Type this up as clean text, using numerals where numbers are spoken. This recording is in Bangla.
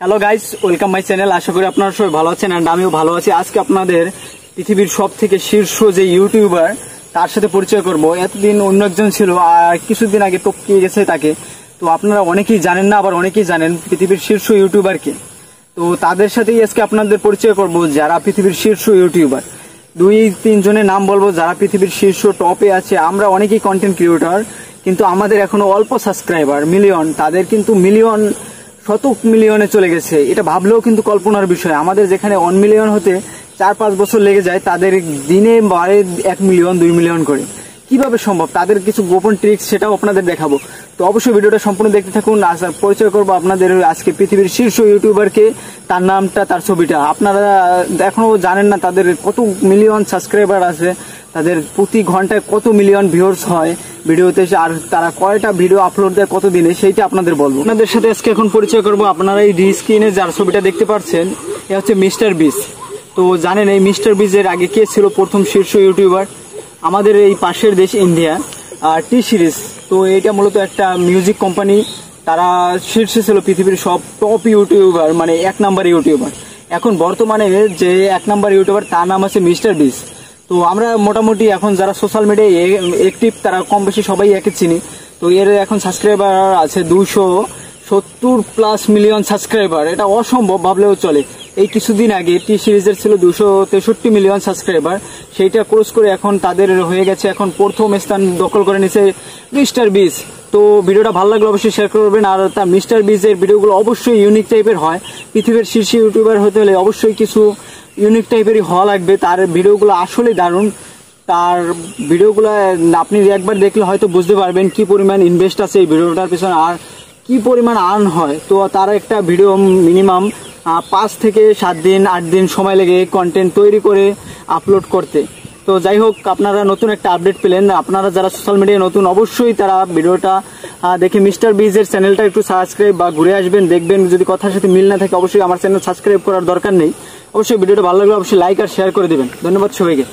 Hello guys, welcome my channel. আশা করি আপনারা সবাই ভালো আছেন এন্ড আমিও ভালো আছি। আজকে আপনাদের পৃথিবীর সব থেকে শীর্ষ যে ইউটিউবার তার সাথে পরিচয় করব। এতদিন অন্য একজন ছিল আর কিছুদিন আগে টপকিয়ে গেছে তাকে। তো আপনারা অনেকেই জানেন না, আবার অনেকেই জানেন পৃথিবীর শীর্ষ ইউটিউবারকে। তো তাদের সাথেই আজকে আপনাদের পরিচয় করব যারা পৃথিবীর শীর্ষ ইউটিউবার। 2-3 জনের নাম বলবো যারা পৃথিবীর শীর্ষ টপে আছে। আমরা অনেকেই কন্টেন্ট ক্রিয়েটর, কিন্তু আমাদের এখনো অল্প সাবস্ক্রাইবার, মিলিয়ন, তাদের কিন্তু মিলিয়ন, শত মিলিয়নে চলে গেছে। এটা ভাবলেও কিন্তু কল্পনার বিষয়। আমাদের যেখানে 1 মিলিয়ন হতে 4-5 বছর লেগে যায়, তাদের দিনে বাড়ে 1 মিলিয়ন 2 মিলিয়ন করে। কিভাবে সম্ভব? তাদের কিছু গোপন ট্রিক্স, সেটাও আপনাদের দেখাবো। তো অবশ্যই ভিডিওটা সম্পূর্ণ দেখতে থাকুন। পরিচয় করবো আপনাদের আজকে পৃথিবীর শীর্ষ ইউটিউবারকে, তার নামটা, তার ছবিটা। আপনারা এখনো জানেন না তাদের কত মিলিয়ন সাবস্ক্রাইবার আছে, তাদের প্রতি ঘন্টায় কত মিলিয়ন ভিউয়ার্স হয় ভিডিওতে, আর তারা কয়টা ভিডিও আপলোড দেয় কত দিনে, সেইটা আপনাদের বলবো। আপনাদের সাথে আজকে এখন পরিচয় করবো। আপনারা এই স্ক্রিনে যার ছবিটা দেখতে পাচ্ছেন, এ হচ্ছে মিস্টার বিস। তো জানেন এই মিস্টার বিসের আগে কে ছিল প্রথম শীর্ষ ইউটিউবার? আমাদের এই পাশের দেশ ইন্ডিয়া, টি সিরিজ। তো এটা মূলত একটা মিউজিক কোম্পানি। তারা শীর্ষে ছিল পৃথিবীর সব টপ ইউটিউবার, মানে 1 নাম্বার ইউটিউবার। এখন বর্তমানে যে 1 নাম্বার ইউটিউবার তার নাম আছে মিস্টার বিস। তো আমরা মোটামুটি এখন যারা সোশ্যাল মিডিয়ায় অ্যাক্টিভ তারা কম বেশি সবাই একে চিনি। তো এর এখন সাবস্ক্রাইবার আছে 270+ মিলিয়ন সাবস্ক্রাইবার। এটা অসম্ভব ভাবলেও চলে। এই কিছুদিন আগে টি সিরিজের ছিল 263 মিলিয়ন সাবস্ক্রাইবার, সেইটা ক্রস করে এখন তাদের হয়ে গেছে, এখন প্রথম স্থান দখল করে নিছে মিস্টার বিস। তো ভিডিওটা ভালো লাগলে অবশ্যই শেয়ার করবেন। আর তার মিস্টার বিসের ভিডিওগুলো অবশ্যই ইউনিক টাইপের হয়। পৃথিবীর শীর্ষ ইউটিউবার হতে হলে অবশ্যই কিছু ইউনিক টাইপেরই হওয়া লাগবে। তার ভিডিওগুলো আসলে দারুণ। তার ভিডিওগুলো আপনি একবার দেখলে হয়তো বুঝতে পারবেন কি পরিমাণ ইনভেস্ট আছে এই ভিডিওটার পিছনে, আর কি পরিমাণ আর্ন হয়। তো তার একটা ভিডিও মিনিমাম 5 থেকে 7 দিন 8 দিন সময় লেগে কন্টেন্ট তৈরি করে আপলোড করতে। তো যাই হোক, আপনারা নতুন একটা আপডেট পেলেন। আপনারা যারা সোশ্যাল মিডিয়ায় নতুন, অবশ্যই তারা ভিডিওটা দেখে মিস্টার বিজের চ্যানেলটা একটু সাবস্ক্রাইব বা ঘুরে আসবেন, দেখবেন। যদি কথার সাথে মিল না থাকে অবশ্যই আমার চ্যানেল সাবস্ক্রাইব করার দরকার নেই। অবশ্যই ভিডিওটা ভালো লাগলে অবশ্যই লাইক আর শেয়ার করে দেবেন। ধন্যবাদ সবাইকে।